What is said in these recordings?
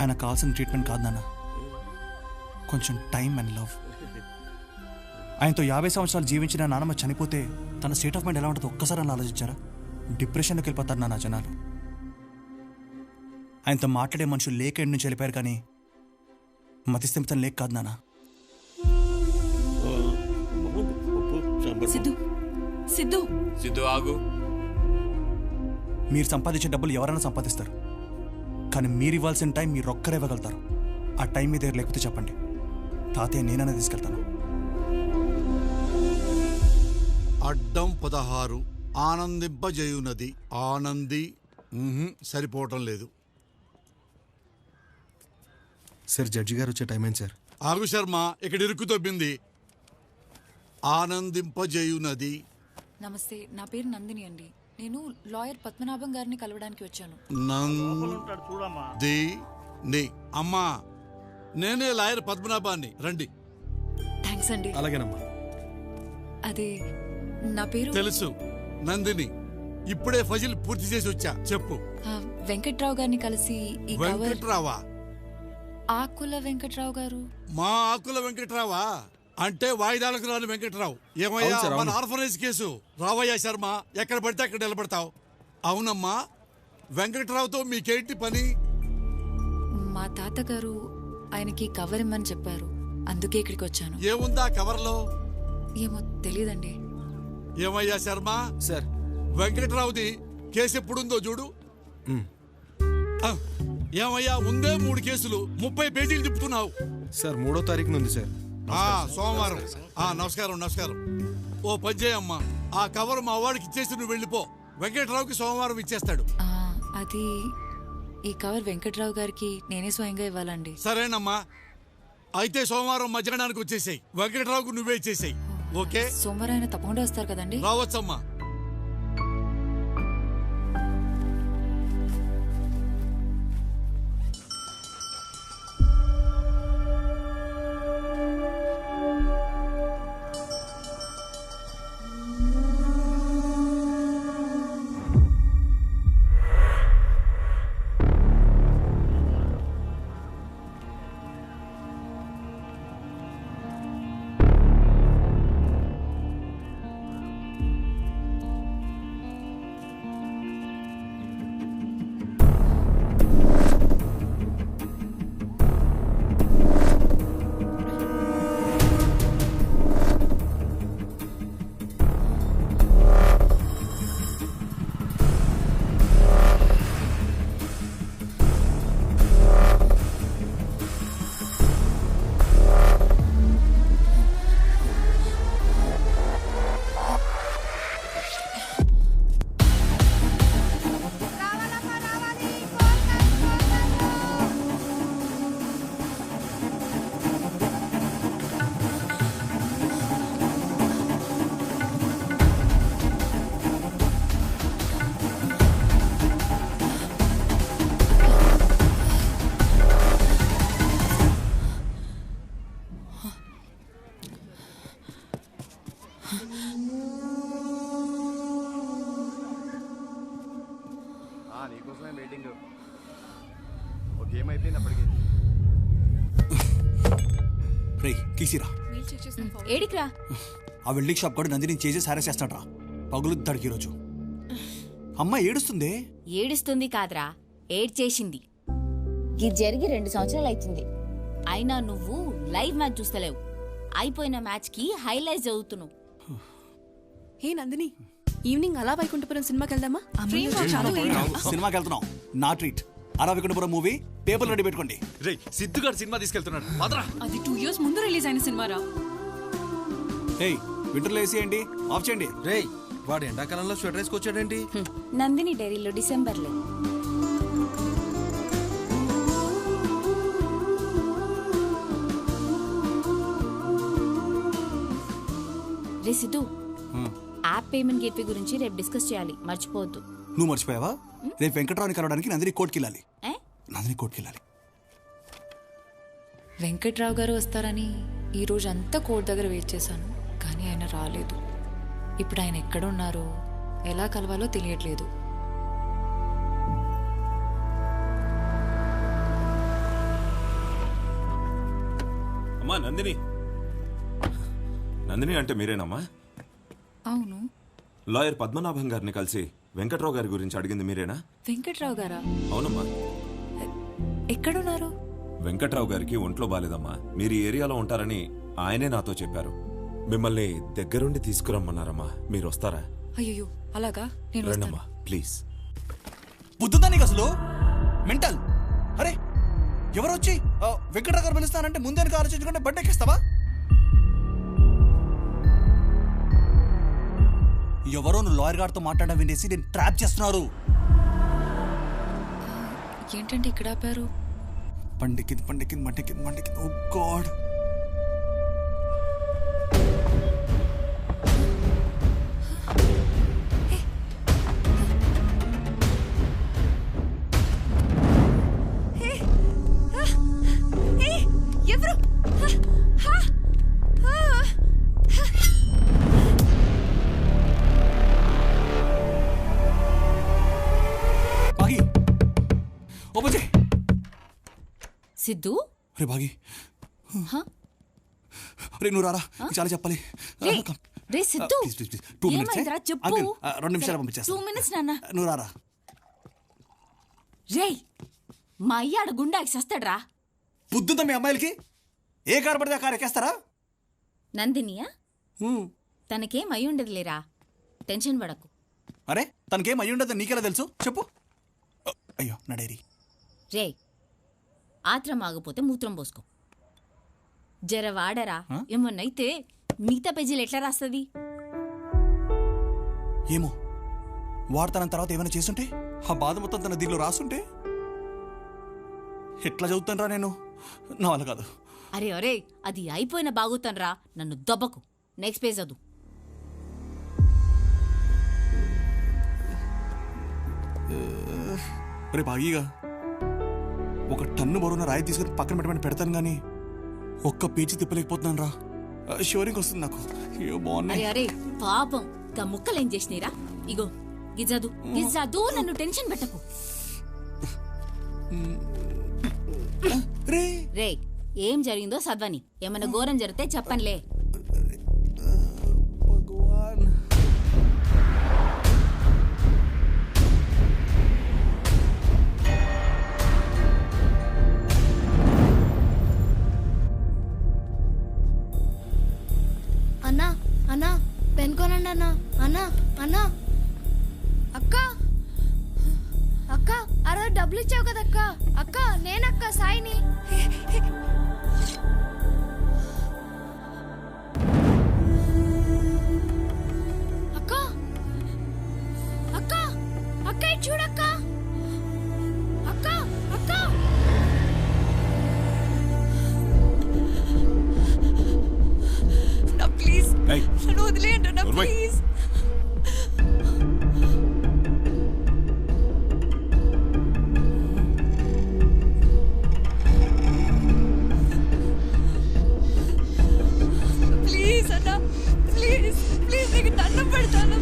ఆయన కావాల్సిన ట్రీట్మెంట్ కాదు నాన్న, కొంచెం టైం అండ్ లవ్. ఆయనతో 50 సంవత్సరాలు జీవించిన నాన్నమ్మ చనిపోతే తన స్టేట్ ఆఫ్ మైండ్ ఎలా ఉంటుందో ఒక్కసారి అని ఆలోచించారా? డిప్రెషన్కి వెళ్ళిపోతారు నాన్న జనాలు. ఆయనతో మాట్లాడే మనుషులు లేక ఇంటి నుంచి వెళ్ళిపోయారు, కానీ మతిస్థిమితం లేక కాదు నాన్న. సిద్ధు సిద్ధు సిద్ధు ఆగు. మీరు సంపాదించే డబ్బులు ఎవరైనా సంపాదిస్తారు, కానీ మీరు ఇవ్వాల్సిన టైం మీరు ఒక్కరే ఇవ్వగలుగుతారు. ఆ టైం మీ దగ్గర లేకపోతే చెప్పండి, తాతయ్య నేననే తీసుకెళ్తాను. అడ్డం 16 ఆనందింపజేయునది ఆనంది. సరిపోవటం లేదు సార్. జడ్జి గారు వచ్చే టైం ఏంటి సార్? ఆగు శర్మ, ఇక్కడ ఇరుకు తొబ్బింది. ఆనందింపజేయునది. నమస్తే, నా పేరు నందిని అండి. నేను లాయర్ పద్మనాభం గారిని కలవడానికి వచ్చాను. నందిని అమ్మా, నేనే లాయర్ పద్మనాభాన్ని, రండి. థ్యాంక్స్ అండి. అలాగేనమ్మా. అదే నా పేరు తెలుసు, నందిని. ఇప్పుడే ఫజిల్ పూర్తి చేసి వచ్చా. చెప్పు. వెంకట్రావు గారిని కలిసి ఈ కవర్. వెంకట్రావా? ఆకుల వెంకట్రావు గారు. మా ఆకుల వెంకట్రావా అంటే వాయిదాలకు రాని వెంకట్రావు. ఏమయ్యా, మన ఆర్ఫనైజ్ కేసు రావయ్యా శర్మ, ఎక్కడ పడితే అక్కడ నిలబడతావు. అవునమ్మా, వెంకట్రావుతో మీకేంటి పని? మా తాతగారు ఆయనకి కవర్ ఇమ్మని చెప్పారు, అందుకే ఇక్కడికి వచ్చాను. ఏముందా కవర్లో? ఏమో తెలియదండి. ఏమయ్యా శర్మ సార్, వెంకట్రావుది కేసు ఎప్పుడుందో చూడు. ఏమయ్యా, ముందే 3 కేసులు 30 పేజీలు తిప్పుతున్నావు. సార్ 3వ తారీఖున ఉంది సార్. సోమవారం. నమస్కారం నమస్కారం. ఓ పనిచేయమ్మా, ఆ కవర్ మా వాడికి ఇచ్చేసి నువ్వు వెళ్ళిపో. వెంకట్రావుకి సోమవారం ఇచ్చేస్తాడు. అది ఈ కవర్ వెంకట్రావు గారికి నేనే స్వయంగా ఇవ్వాలండి. సరేనమ్మా, అయితే సోమవారం మధ్యాహ్నానికి వచ్చేసాయి. వెంకట్రావుకు నువ్వే ఇచ్చేసాయి. ఓకే? సోమవారం ఆయన తప్పకుండా వస్తారు కదండి? రావచ్చమ్మా. నీకోసమే మీటింగ్. ఒక గేమ్ అయిపోయింది అప్పటికి. కీసిరా ఏడికిరా? ఆ వెల్డింగ్ షాప్ కూడా నందిని చేసి సారా చేస్తాడ్రా. పగులుద్దాడికి ఈరోజు. అమ్మ ఏడుస్తుంది. ఏడుస్తుంది కాదురా, ఏడ్చేసింది. ఇది జరిగి 2 సంవత్సరాలు అవుతుంది. అయినా నువ్వు లైవ్ మ్యాచ్ చూస్తలేవు. అయిపోయిన మ్యాచ్ కి హైలైట్స్ చదువుతున్నావు. హే నందిని, ఈవినింగ్ అలా వైకుంఠపురం సినిమాకి వెళ్దామా? సినిమాకి వెళ్తున్నాం, నా ట్రీట్. అలా వైకుంఠపురం మూవీ పేపర్ రెడీ పెట్టుకోండి. సిద్ధు గారు సినిమా తీసుకెళ్తున్నాడు. అది 2 years ముందు రిలీజ్ అయిన సినిమారా. వింటర్లో వేసేయండి, ఆఫ్ చేయండి. రేయ్, వాడు ఎండాకాలంలో స్వెటర్ వేసుకొచ్చాడేంటి? నందిని డైరీలో డిసెంబర్లో. రే సిద్ధు, యాప్ పేమెంట్ గేట్వే గురించి రేపు డిస్కస్ చేయాలి, మర్చిపోవద్దు. నువ్వు మర్చిపోయావా? రేపు వెంకట్రావుని కలవడానికి నందిని కోర్టుకి వెళ్ళాలి. వెంకట్రావు గారు వస్తారని ఈ రోజు అంతా కోర్టు దగ్గర వెయిట్ చేశాను, కానీ ఆయన రాలేదు. ఇప్పుడు ఆయన ఎక్కడున్నారో, ఎలా కలవాలో తెలియట్లేదు. నందిని నందిని అంటే మీరేనమ్మా? అవును. లాయర్ పద్మనాభం గారిని కలిసి వెంకట్రావు గారి గురించి అడిగింది మీరేనా? వెంకట్రావు గారా? అవునమ్మా. ఎక్కడున్నారు? వెంకట్రావు గారికి ఒంట్లో బాలేదమ్మా. మీరు ఈ ఏరియాలో ఉంటారని ఆయనే నాతో చెప్పారు. మిమ్మల్ని దగ్గరుండి తీసుకురమ్మన్నారమ్మా. మీరు వస్తారా? అయ్యో అలాగా, నేను వస్తాను. రండమ్మా ప్లీజ్. బుద్ధుందా నీకు అసలు? మెంటల్. అరే ఎవరు వచ్చి వెంకట్రావు గారు పిలుస్తానంటే ముందే ఆలోచించుకుంటే బండి ఎక్కిస్తావా? ఎవరో నువ్వు లాయర్ గారితో మాట్లాడడం వినేసి నేను ట్రాప్ చేస్తున్నారు. ఏంటంటే ఇక్కడ ఆపారు? పండికింది పండికింది మండికింది మండికింది. ఓ గాడ్. ఎవరు? బాగి ఓపెన్ చేయి. సిద్ధు రే బాగి, రే నువ్వు రారా, చాలా చెప్పాలి. రే Siddhu, please please please 2 minutes. ఏమైందిరా చెప్పు. 2 నిమిషాలు పంపించేస్తా. 2 minutes నాన్న. నువ్వు రారా. రే మా అయ్యాడు గుండాకి సస్తాడ్రా. బుద్ధుందా మీ అమ్మాయిలకి? ఏ కారు పడితే ఆ కారు ఎక్కేస్తారా? నందినియా? తనకేం అయి ఉండదు లేరా, టెన్షన్ పడకు. అరే తనకేం అయ్యి ఉండదు నీకెలా తెలుసు చెప్పు. అయ్యో నా డైరీ. రే ఆత్రం ఆగిపోతే మూత్రం పోసుకో. జర వాడరా, ఏమన్నైతే మిగతా పేజీలు ఎట్లా రాస్తుంది? ఏమో వాడతాన తర్వాత ఏమైనా చేస్తుంటే, ఆ బాధ మొత్తం తన దీనిలో రాస్తుంటే ఎట్లా చదువుతాను రా నేను? నా వల్ల కాదు. అరే అరే అది అయిపోయిన బాగుతానరా, నన్ను దొబ్బకు. నెక్స్ట్ పేజ్ చదువు. రే బాగీగా 1 టన్ను బరువున రాయి తీసుకుని పక్కన పెట్టమని పెడతాను కానీ ఒక్క పేజీ తిప్పలేకపోతున్నాను రా. షోరింగ్ వస్తుంది నాకు. అరే అరే పాపం గా ముక్కలేం చేసినీరా? ఇగో గిజదు గిజదు, నన్ను టెన్షన్ పెట్టకు. రే ఏం జరిగిందో చదవని, ఏమన్నా ఘోరం జరిగితే చెప్పనులే. భగవాన్. అన్నా అన్నా పెన్ కొనండి అన్నా. అన్నా అన్నా అక్క అక్క ఆ రోజు డబ్బులు ఇచ్చావు కదక్క. అక్క నేనక్క సాయిని. అక్క అక్క అక్క ఇటు చూడక్క. అక్క అక్క నా ప్లీజ్ నన్ను వదిలేయండి నా ప్లీజ్. ప్లీజ్ అన్న ప్లీజ్ ప్లీజ్, నీకు దండం పెడతాను.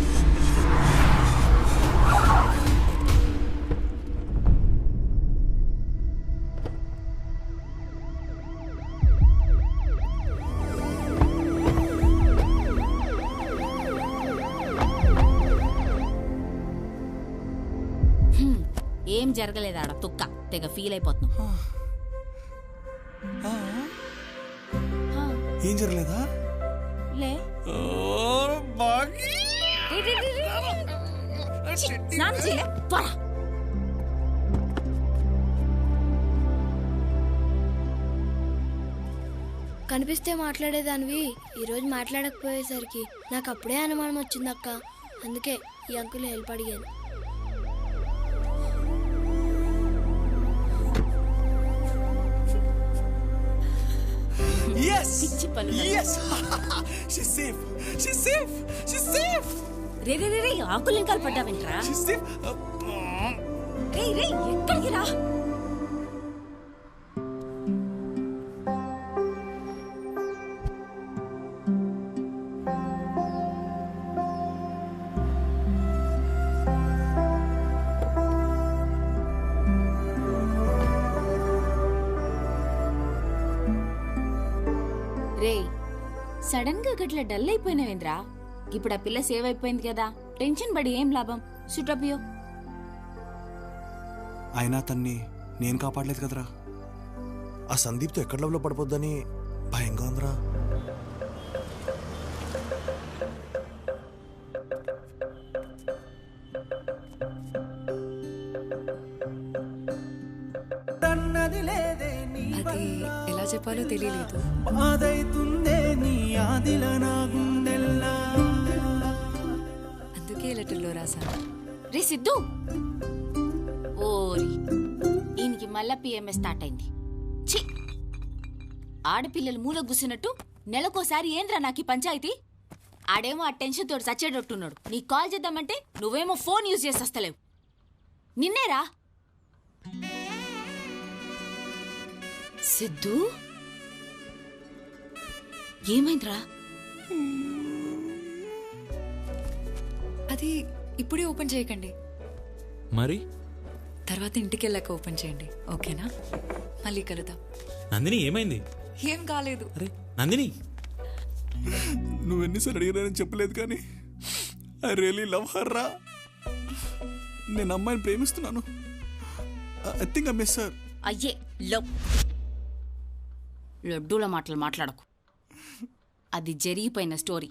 ఏం జరగలేదు ఆడ తుక్క, తెగ ఫీల్ అయిపోతున్నావు. ఏం జరగలేదా? లే స్నానం చేయలే, పోరా. కనిపిస్తే మాట్లాడేదానివి, ఈరోజు మాట్లాడకపోయేసరికి నాకు అప్పుడే అనుమానం వచ్చిందక్క. అందుకే ఈ అంకుల్ హెల్ప్ అడిగాను. Yes! Yes! She's safe! She's safe! She's safe! రే రే రే ఆకులు ఇంకా పడ్డావేంట్రా? She's safe! రే రే ఎక్కడికి రా? రే సడన్ గా గట్ల డల్ అయిపోయినావేంద్రా? ఇప్పుడు ఆ పిల్ల సేవ్ అయిపోయింది కదా, టెన్షన్ పడి ఏం లాభం? సుటపియో. అయినా తన్ని నేను కాపాడలేదు కదరా. ఆ సందీప్తో ఎక్కడ లవ్లో పడిపోద్దని భయంగా ఉందిరా. అది ఎలా చెప్పాలో తెలియలేదు. అందుకే లెటర్లో రాశాను. రే సిద్ధు, ఓరి ఈయనకి మళ్ళా పిఎంఎస్ స్టార్ట్ అయింది. ఛీ, ఆడపిల్లలు మూల గుసినట్టు నెలకోసారి ఏంద్రా నాకు ఈ పంచాయతీ? ఆడేమో ఆ టెన్షన్ తోటి చచ్చేటట్టున్నాడు. నీకు కాల్ చేద్దామంటే నువ్వేమో ఫోన్ యూజ్ చేసి వస్తలేవు. నిన్నేరా సిద్ధు, ఏమైందిరా? అది ఇప్పుడే ఓపెన్ చేయకండి, మరి తర్వాత ఇంటికి వెళ్ళాక ఓపెన్ చేయండి, ఓకేనా? మళ్ళీ కలుద్దాం. నందిని ఏమైంది? ఏం కాలేదు. అరే నందిని, నువ్వు ఎన్నిసార్లు అడిగినానని చెప్పలేదు కానీ ఐ రియలీ లవ్ హర్ రా. నేను అమ్మాయిని ప్రేమిస్తున్నాను. I think I miss her. అయ్యే లడ్డూల మాటలు మాట్లాడకు. అది జరిగిపోయిన స్టోరీ.